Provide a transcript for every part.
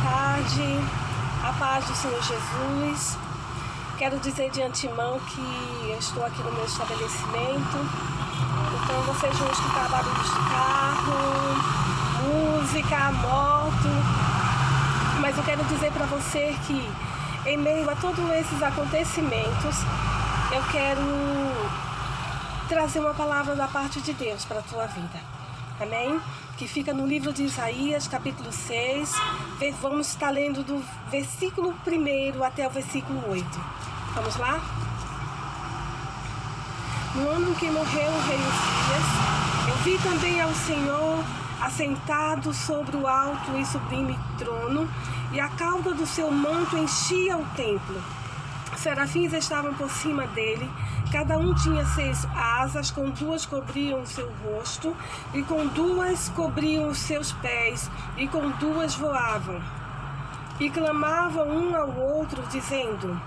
tarde, a paz do Senhor Jesus. Quero dizer de antemão que eu estou aqui no meu estabelecimento, então vocês vão escutar barulhos de carro, música, moto, mas eu quero dizer para você que em meio a todos esses acontecimentos, eu quero trazer uma palavra da parte de Deus para a tua vida, amém? Que fica no livro de Isaías, capítulo 6, vamos estar lendo do versículo 1 até o versículo 8. Vamos lá? No ano em que morreu o rei Uzias, eu vi também ao Senhor assentado sobre o alto e sublime trono, e a cauda do seu manto enchia o templo. Serafins estavam por cima dele, cada um tinha 6 asas, com 2 cobriam o seu rosto, e com 2 cobriam os seus pés, e com 2 voavam. E clamavam um ao outro, dizendo: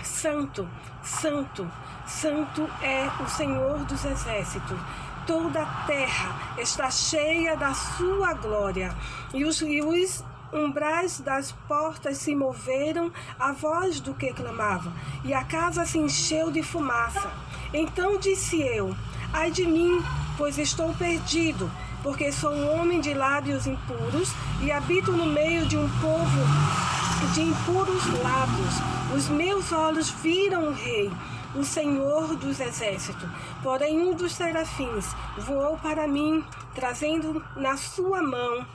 Santo, Santo, Santo é o Senhor dos exércitos. Toda a terra está cheia da sua glória. E os umbrais das portas se moveram à voz do que clamava, e a casa se encheu de fumaça. Então disse eu: ai de mim, pois estou perdido, porque sou um homem de lábios impuros, e habito no meio de um povo de impuros lábios. Os meus olhos viram o Rei, o Senhor dos exércitos. Porém um dos serafins voou para mim, trazendo na sua mão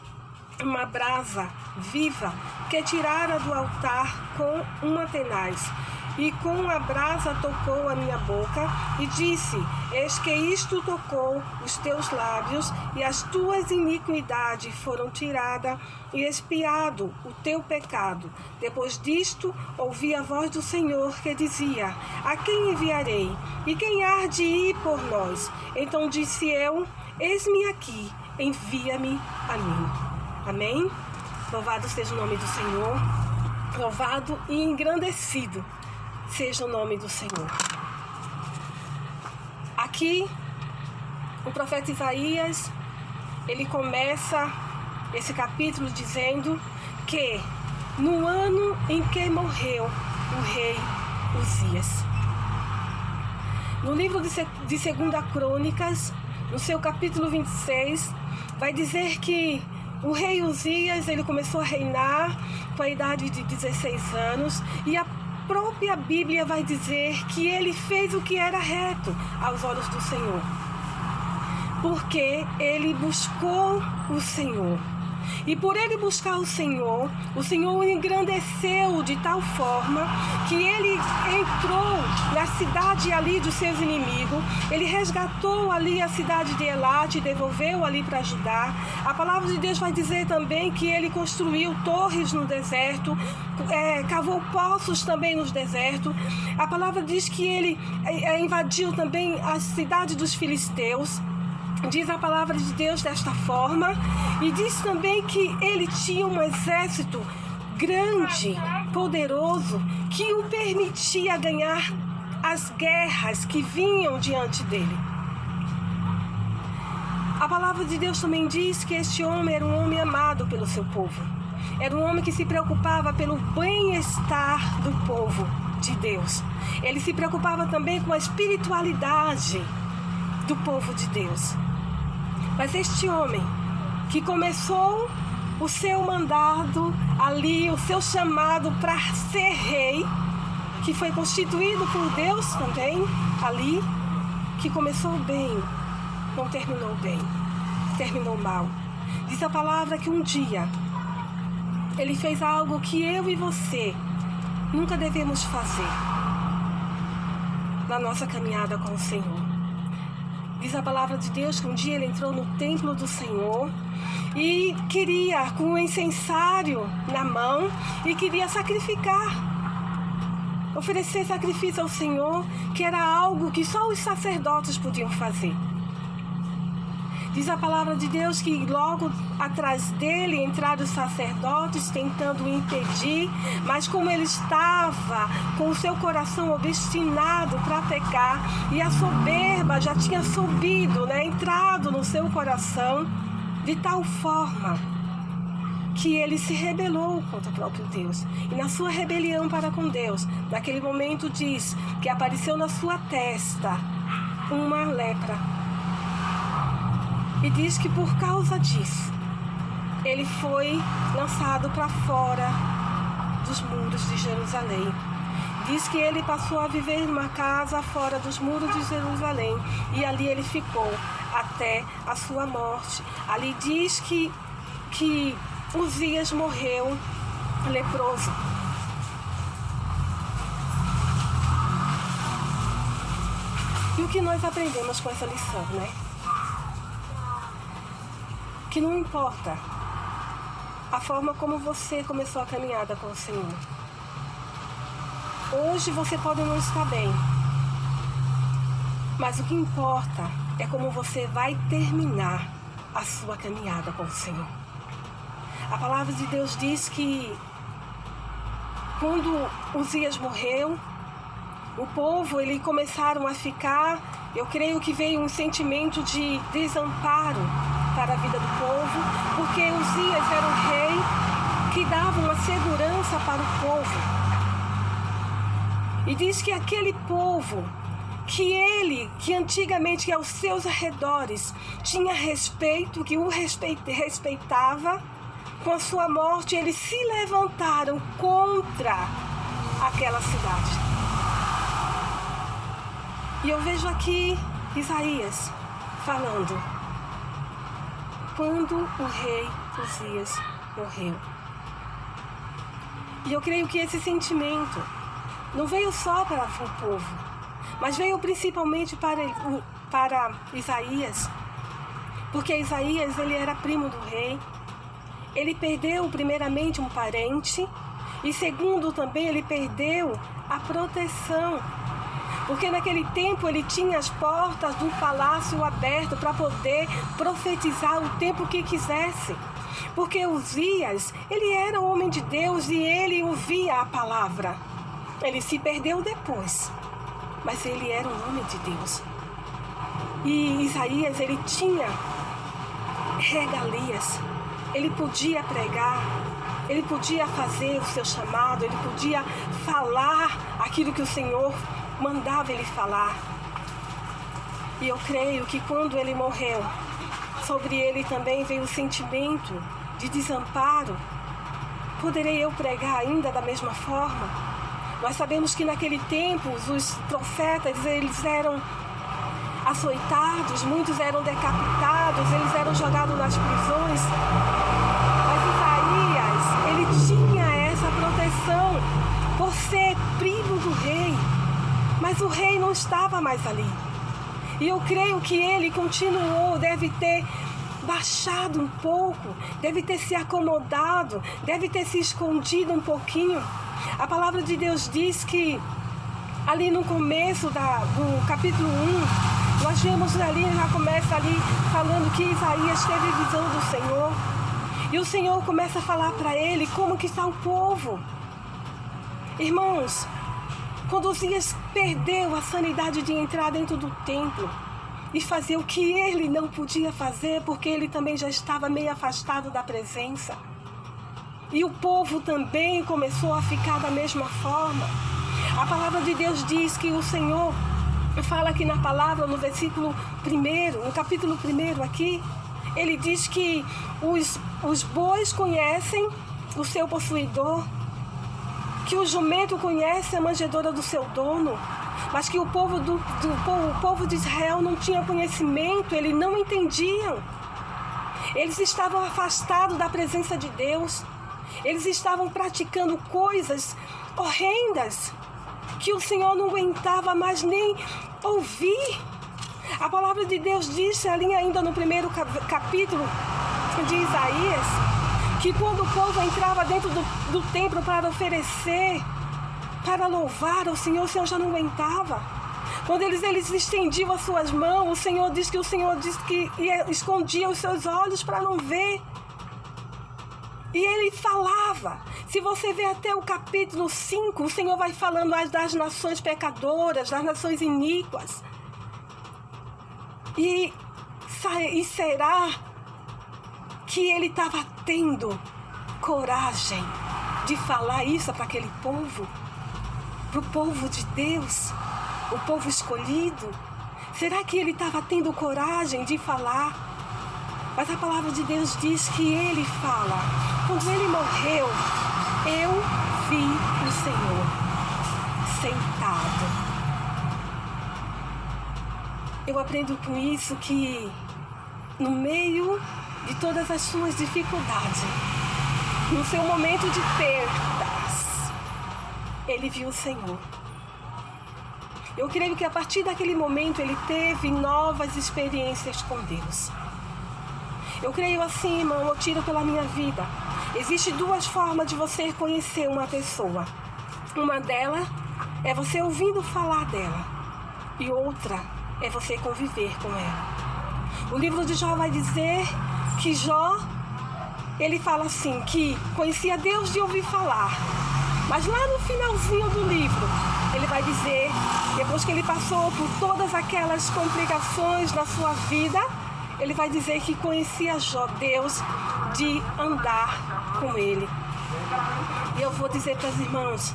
uma brasa viva que tirara do altar com uma tenaz. E com a brasa tocou a minha boca e disse: eis que isto tocou os teus lábios, e as tuas iniquidades foram tiradas, e expiado o teu pecado. Depois disto, ouvi a voz do Senhor que dizia: a quem enviarei? E quem há de ir por nós? Então disse eu: eis-me aqui, envia-me a mim. Amém? Louvado seja o nome do Senhor, louvado e engrandecido seja o nome do Senhor. Aqui, o profeta Isaías, ele começa esse capítulo dizendo que no ano em que morreu o rei Uzias. No livro de 2 Crônicas, no seu capítulo 26, vai dizer que o rei Uzias, ele começou a reinar com a idade de 16 anos, e a própria Bíblia vai dizer que ele fez o que era reto aos olhos do Senhor, porque ele buscou o Senhor. E por ele buscar o Senhor o engrandeceu de tal forma que ele entrou na cidade ali dos seus inimigos, ele resgatou ali a cidade de Elate e devolveu ali para Judá. A palavra de Deus vai dizer também que ele construiu torres no deserto, cavou poços também nos desertos. A palavra diz que ele invadiu também a cidade dos filisteus. Diz a palavra de Deus desta forma, e diz também que ele tinha um exército grande, poderoso, que o permitia ganhar as guerras que vinham diante dele. A palavra de Deus também diz que este homem era um homem amado pelo seu povo. Era um homem que se preocupava pelo bem-estar do povo de Deus. Ele se preocupava também com a espiritualidade do povo de Deus. Mas este homem que começou o seu mandado ali, o seu chamado para ser rei, que foi constituído por Deus também ali, que começou bem, não terminou bem, terminou mal. Diz a palavra que um dia ele fez algo que eu e você nunca devemos fazer na nossa caminhada com o Senhor. Diz a palavra de Deus que um dia ele entrou no templo do Senhor e queria, com um incensário na mão, e queria sacrificar, oferecer sacrifício ao Senhor, que era algo que só os sacerdotes podiam fazer. Diz a palavra de Deus que logo atrás dele entraram os sacerdotes tentando impedir, mas como ele estava com o seu coração obstinado para pecar, e a soberba já tinha subido, entrado no seu coração, de tal forma que ele se rebelou contra o próprio Deus. E na sua rebelião para com Deus, naquele momento diz que apareceu na sua testa uma lepra. E diz que por causa disso, ele foi lançado para fora dos muros de Jerusalém. Diz que ele passou a viver numa casa fora dos muros de Jerusalém. E ali ele ficou até a sua morte. Ali diz que Uzias morreu leproso. E o que nós aprendemos com essa lição, né? Que não importa a forma como você começou a caminhada com o Senhor. Hoje você pode não estar bem, mas o que importa é como você vai terminar a sua caminhada com o Senhor. A palavra de Deus diz que quando Uzias morreu, o povo, eles começaram a ficar, eu creio que veio um sentimento de desamparo para a vida do povo, porque Uzias era um rei que dava uma segurança para o povo. E diz que aquele povo, que antigamente aos seus arredores tinha respeito, que o respeitava, com a sua morte eles se levantaram contra aquela cidade. E eu vejo aqui Isaías falando, quando o rei Uzias morreu. E eu creio que esse sentimento não veio só para o povo, mas veio principalmente para Isaías, porque Isaías, ele era primo do rei. Ele perdeu primeiramente um parente e segundo também ele perdeu a proteção, porque naquele tempo ele tinha as portas do palácio abertas para poder profetizar o tempo que quisesse, porque Uzias, ele era um homem de Deus e ele ouvia a palavra. Ele se perdeu depois, mas ele era um homem de Deus. E Isaías, ele tinha regalias. Ele podia pregar, ele podia fazer o seu chamado, ele podia falar aquilo que o Senhor mandava ele falar. E eu creio que quando ele morreu, sobre ele também veio o sentimento de desamparo. Poderei eu pregar ainda da mesma forma? Nós sabemos que naquele tempo os profetas, eles eram açoitados, muitos eram decapitados, eles eram jogados nas prisões. Mas Isaías, ele tinha essa proteção por ser primo do rei, mas o rei não estava mais ali. E eu creio que ele continuou, deve ter baixado um pouco, deve ter se acomodado, deve ter se escondido um pouquinho. A palavra de Deus diz que ali no começo do capítulo 1, nós vemos ali, já começa ali falando que Isaías teve visão do Senhor. E o Senhor começa a falar para ele como que está o povo. Irmãos, quando Uzias perdeu a sanidade de entrar dentro do templo e fazer o que ele não podia fazer, porque ele também já estava meio afastado da presença. E o povo também começou a ficar da mesma forma. A palavra de Deus diz que o Senhor fala aqui na palavra, no versículo 1, no capítulo 1 aqui, ele diz que os bois conhecem o seu possuidor, que o jumento conhece a manjedoura do seu dono, mas que o povo de Israel não tinha conhecimento, eles não entendiam. Eles estavam afastados da presença de Deus. Eles estavam praticando coisas horrendas que o Senhor não aguentava mais nem ouvir. A palavra de Deus diz ali ainda no 1º capítulo de Isaías, que quando o povo entrava dentro do templo para oferecer, para louvar ao Senhor, o Senhor já não aguentava. Quando eles estendiam as suas mãos, o Senhor diz que escondia os seus olhos para não ver. E ele falava. Se você ver até o capítulo 5, o Senhor vai falando das nações pecadoras, das nações iníquas. E será que ele estava tendo coragem de falar isso para aquele povo? Para o povo de Deus, o povo escolhido? Será que ele estava tendo coragem de falar? Mas a palavra de Deus diz que ele fala. Quando ele morreu, eu vi o Senhor sentado. Eu aprendo com isso que no meio de todas as suas dificuldades, no seu momento de perdas, ele viu o Senhor. Eu creio que a partir daquele momento ele teve novas experiências com Deus. Eu creio assim, irmão, eu tiro pela minha vida. Existem duas formas de você conhecer uma pessoa. Uma delas é você ouvindo falar dela. E outra é você conviver com ela. O livro de Jó vai dizer que Jó, ele fala assim, que conhecia Deus de ouvir falar. Mas lá no finalzinho do livro, ele vai dizer, depois que ele passou por todas aquelas complicações na sua vida, ele vai dizer que conhecia Jó, Deus, de andar com ele. E eu vou dizer para os irmãos,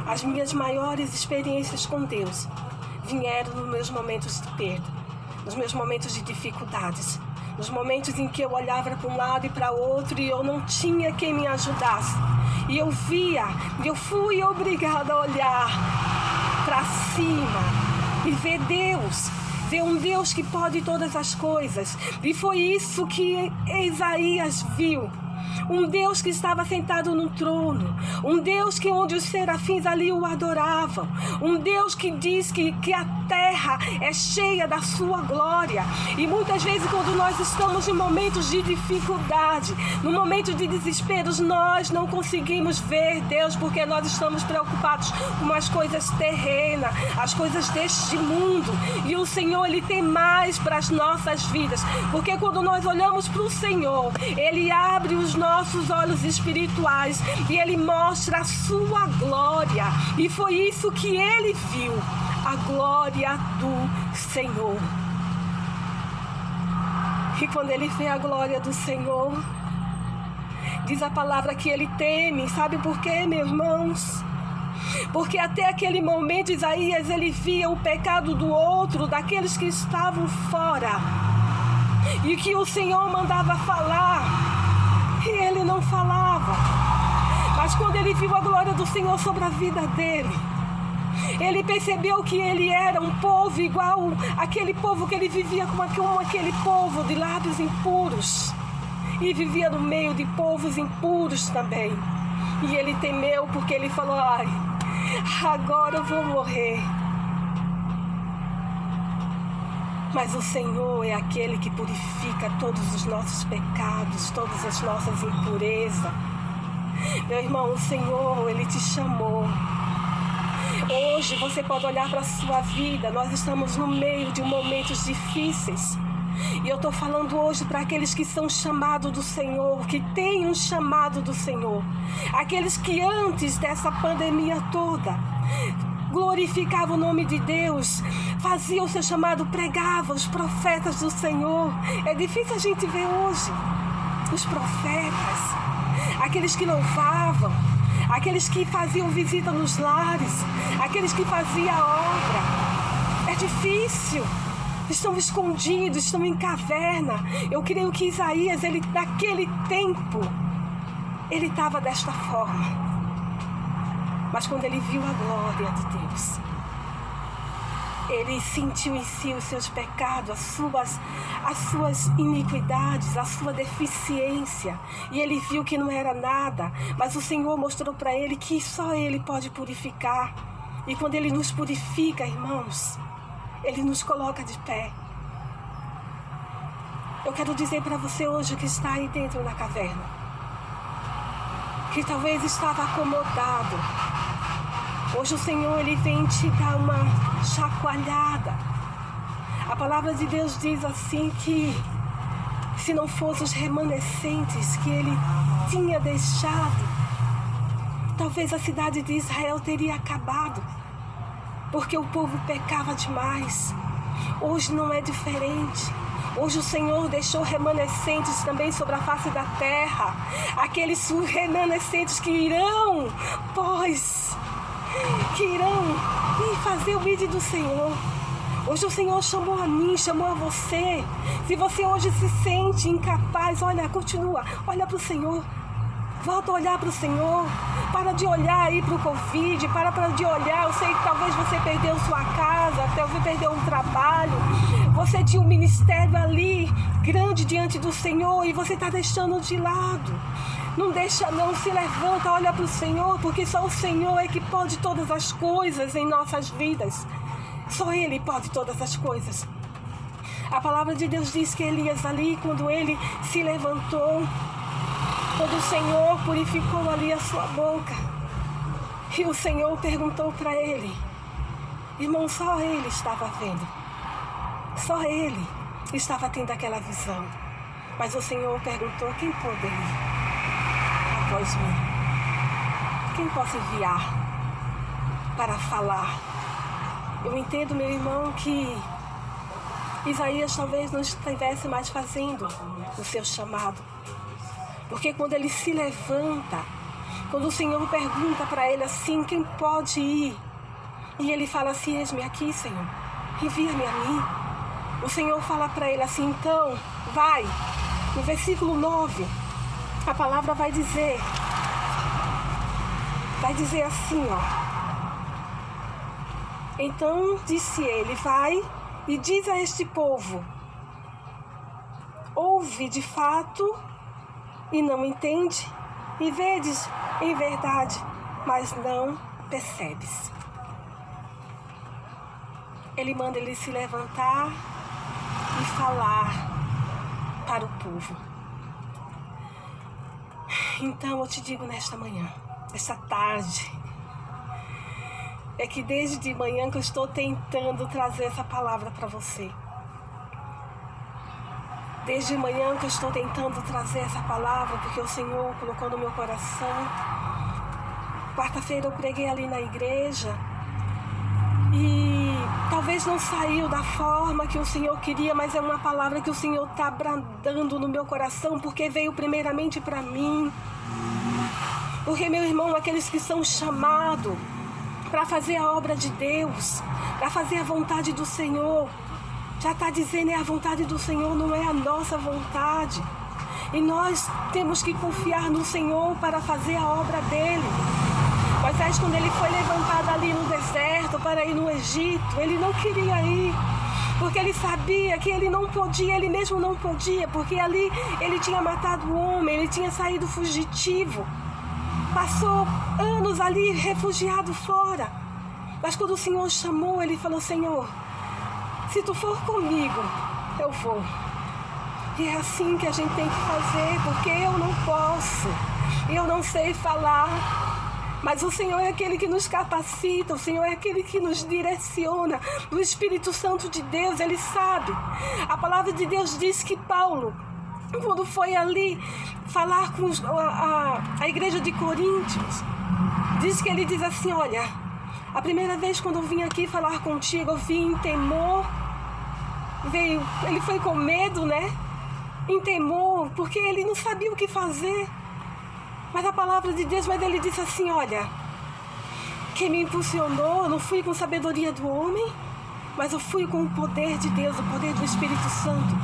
as minhas maiores experiências com Deus vieram nos meus momentos de perda, nos meus momentos de dificuldades, nos momentos em que eu olhava para um lado e para o outro e eu não tinha quem me ajudasse. E eu via, e eu fui obrigada a olhar para cima e ver Deus, ver um Deus que pode todas as coisas. E foi isso que Isaías viu. Um Deus que estava sentado no trono, um Deus que onde os serafins ali o adoravam, um Deus que diz que a terra é cheia da sua glória. E muitas vezes quando nós estamos em momentos de dificuldade, no momento de desesperos, nós não conseguimos ver Deus porque nós estamos preocupados com as coisas terrenas, as coisas deste mundo. E o Senhor, Ele tem mais para as nossas vidas, porque quando nós olhamos para o Senhor, Ele abre os nossos olhos espirituais e Ele mostra a sua glória. E foi isso que ele viu, a glória do Senhor. E quando ele vê a glória do Senhor, diz a palavra que ele teme. Sabe por quê, meus irmãos? Porque até aquele momento Isaías, ele via o pecado do outro, daqueles que estavam fora, e que o Senhor mandava falar, e ele não falava. Mas quando ele viu a glória do Senhor sobre a vida dele, ele percebeu que ele era um povo igual aquele povo que ele vivia como aquele povo de lábios impuros, e vivia no meio de povos impuros também. E ele temeu, porque ele falou: ai, agora eu vou morrer. Mas o Senhor é aquele que purifica todos os nossos pecados, todas as nossas impurezas. Meu irmão, o Senhor, Ele te chamou. Hoje você pode olhar para a sua vida. Nós estamos no meio de momentos difíceis. E eu estou falando hoje para aqueles que são chamados do Senhor, que têm um chamado do Senhor. Aqueles que antes dessa pandemia toda glorificavam o nome de Deus, faziam o seu chamado, pregavam os profetas do Senhor. É difícil a gente ver hoje os profetas, aqueles que louvavam, aqueles que faziam visita nos lares, aqueles que faziam a obra. É difícil. Estão escondidos, estão em caverna. Eu creio que Isaías, ele naquele tempo, ele estava desta forma. Mas quando ele viu a glória de Deus, ele sentiu em si os seus pecados, as suas iniquidades, a sua deficiência. E ele viu que não era nada, mas o Senhor mostrou para ele que só Ele pode purificar. E quando Ele nos purifica, irmãos, Ele nos coloca de pé. Eu quero dizer para você hoje que está aí dentro da caverna, que talvez estava acomodado. Hoje o Senhor, Ele vem te dar uma chacoalhada. A palavra de Deus diz assim que se não fossem os remanescentes que Ele tinha deixado, talvez a cidade de Israel teria acabado, porque o povo pecava demais. Hoje não é diferente. Hoje o Senhor deixou remanescentes também sobre a face da terra. Aqueles remanescentes que irão fazer o vídeo do Senhor. Hoje o Senhor chamou a mim, chamou a você. Se você hoje se sente incapaz, olha, continua, olha para o Senhor. Volta a olhar para o Senhor. Para de olhar aí para o Covid. Para de olhar. Eu sei que talvez você perdeu sua casa, até você perdeu um trabalho. Você tinha um ministério ali, grande diante do Senhor, e você está deixando de lado. Não deixa não, se levanta, olha para o Senhor, porque só o Senhor é que pode todas as coisas em nossas vidas. Só Ele pode todas as coisas. A palavra de Deus diz que Elias ali, quando ele se levantou, quando o Senhor purificou ali a sua boca, e o Senhor perguntou para ele, irmão, só ele estava vendo, só ele estava tendo aquela visão, mas o Senhor perguntou, quem pode ir após mim? Quem posso enviar para falar? Eu entendo, meu irmão, que Isaías talvez não estivesse mais fazendo o seu chamado. Porque quando ele se levanta, quando o Senhor pergunta para ele assim, quem pode ir? E ele fala assim, eis-me aqui, Senhor, envia-me a mim. O Senhor fala para ele assim, então, vai. No versículo 9, a palavra vai dizer assim, ó. Então disse ele, vai e diz a este povo, ouve de fato e não entende, e vedes em verdade, mas não percebes. Ele manda ele se levantar e falar para o povo. Então eu te digo nesta manhã, esta tarde, é que desde de manhã que eu estou tentando trazer essa palavra para você. Desde manhã que eu estou tentando trazer essa palavra, porque o Senhor colocou no meu coração. Quarta-feira eu preguei ali na igreja e talvez não saiu da forma que o Senhor queria, mas é uma palavra que o Senhor está bradando no meu coração, porque veio primeiramente para mim. Porque, meu irmão, aqueles que são chamados para fazer a obra de Deus, para fazer a vontade do Senhor, já está dizendo, é a vontade do Senhor, não é a nossa vontade. E nós temos que confiar no Senhor para fazer a obra dele. Moisés, quando ele foi levantado ali no deserto para ir no Egito, ele não queria ir, porque ele sabia que ele não podia, ele mesmo não podia, porque ali ele tinha matado o homem, ele tinha saído fugitivo. Passou anos ali refugiado fora. Mas quando o Senhor chamou, ele falou, Senhor, se tu for comigo, eu vou. E é assim que a gente tem que fazer, porque eu não posso, eu não sei falar, mas o Senhor é aquele que nos capacita, o Senhor é aquele que nos direciona. O Espírito Santo de Deus, Ele sabe. A palavra de Deus diz que Paulo, quando foi ali falar com a igreja de Coríntios, diz que ele diz assim, olha, a primeira vez quando eu vim aqui falar contigo, eu vim em temor, ele foi com medo, né? Em temor, porque ele não sabia o que fazer. Mas a palavra de Deus, mas ele disse assim, olha, quem me impulsionou, eu não fui com sabedoria do homem, mas eu fui com o poder de Deus, o poder do Espírito Santo.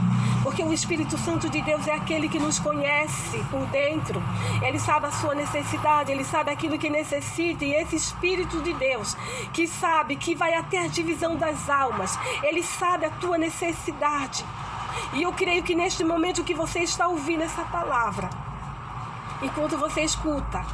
Porque o Espírito Santo de Deus é aquele que nos conhece por dentro. Ele sabe a sua necessidade, ele sabe aquilo que necessita. E esse Espírito de Deus, que sabe, que vai até a divisão das almas, ele sabe a tua necessidade. E eu creio que neste momento que você está ouvindo essa palavra, enquanto você escuta,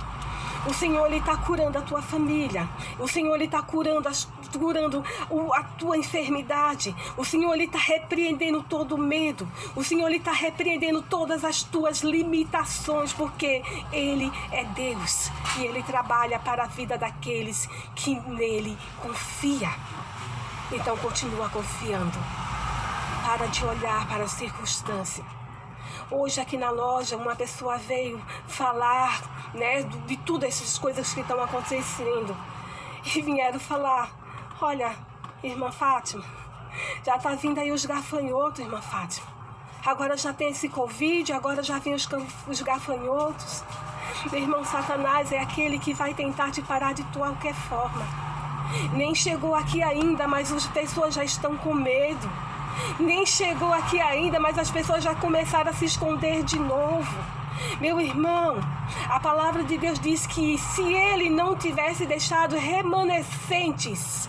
o Senhor está curando a tua família. O Senhor está curando a tua enfermidade. O Senhor está repreendendo todo o medo. O Senhor está repreendendo todas as tuas limitações, porque Ele é Deus. E Ele trabalha para a vida daqueles que nele confia. Então continua confiando. Para de olhar para a circunstância. Hoje aqui na loja uma pessoa veio falar, né, de todas essas coisas que estão acontecendo. E vieram falar, olha, irmã Fátima, já está vindo aí os gafanhotos, irmã Fátima. Agora já tem esse Covid, agora já vem os gafanhotos. Meu irmão, Satanás é aquele que vai tentar te parar de qualquer forma. Nem chegou aqui ainda, mas as pessoas já estão com medo. Nem chegou aqui ainda, mas as pessoas já começaram a se esconder de novo. Meu irmão, a palavra de Deus diz que se ele não tivesse deixado remanescentes,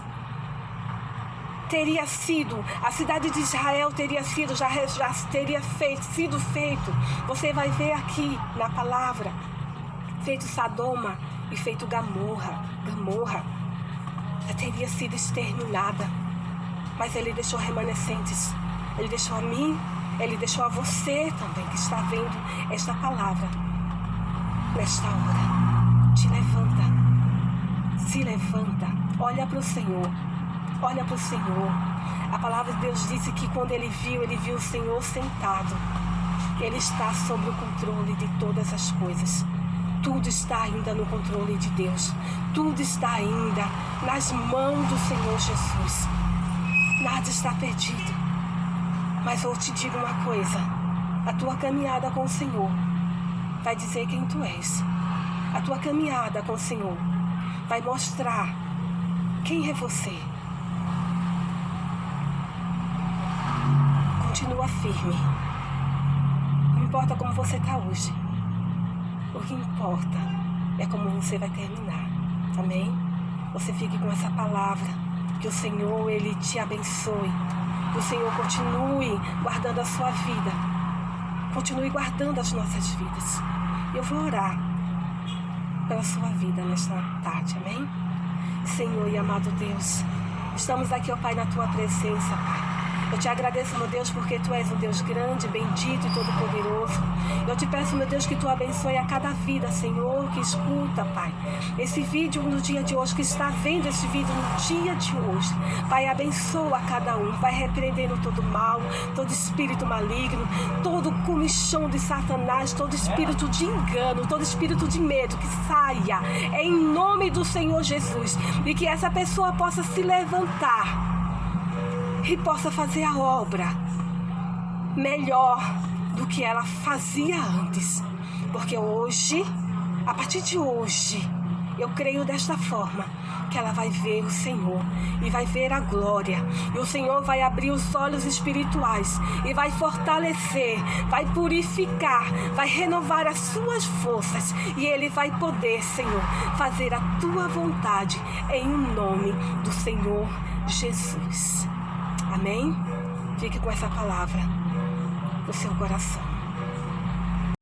teria sido, a cidade de Israel teria sido, já teria sido feito. Você vai ver aqui na palavra, feito Sodoma e feito Gomorra, já teria sido exterminada. Mas ele deixou remanescentes. Ele deixou a mim, ele deixou a você também que está vendo esta palavra. Nesta hora, te levanta, se levanta, olha para o Senhor, olha para o Senhor. A palavra de Deus disse que quando ele viu o Senhor sentado. Ele está sob o controle de todas as coisas. Tudo está ainda no controle de Deus. Tudo está ainda nas mãos do Senhor Jesus. Nada está perdido. Mas eu te digo uma coisa. A tua caminhada com o Senhor vai dizer quem tu és. A tua caminhada com o Senhor vai mostrar quem é você. Continua firme. Não importa como você está hoje. O que importa é como você vai terminar. Amém? Você fique com essa palavra. Que o Senhor, Ele te abençoe. Que o Senhor continue guardando a sua vida. Continue guardando as nossas vidas. Eu vou orar pela sua vida nesta tarde. Amém? Senhor e amado Deus, estamos aqui, ó Pai, na Tua presença, Pai. Eu te agradeço, meu Deus, porque Tu és um Deus grande, bendito e todo-poderoso. Eu te peço, meu Deus, que Tu abençoe a cada vida, Senhor, que escuta, Pai, esse vídeo no dia de hoje, que está vendo esse vídeo no dia de hoje. Pai, abençoa cada um, vai repreendendo todo mal, todo espírito maligno, todo comichão de Satanás, todo espírito de engano, todo espírito de medo, que saia, em nome do Senhor Jesus, e que essa pessoa possa se levantar e possa fazer a obra melhor do que ela fazia antes. Porque hoje, a partir de hoje, eu creio desta forma, que ela vai ver o Senhor e vai ver a glória. E o Senhor vai abrir os olhos espirituais e vai fortalecer, vai purificar, vai renovar as suas forças. E Ele vai poder, Senhor, fazer a Tua vontade em nome do Senhor Jesus. Amém? Fique com essa palavra no seu coração.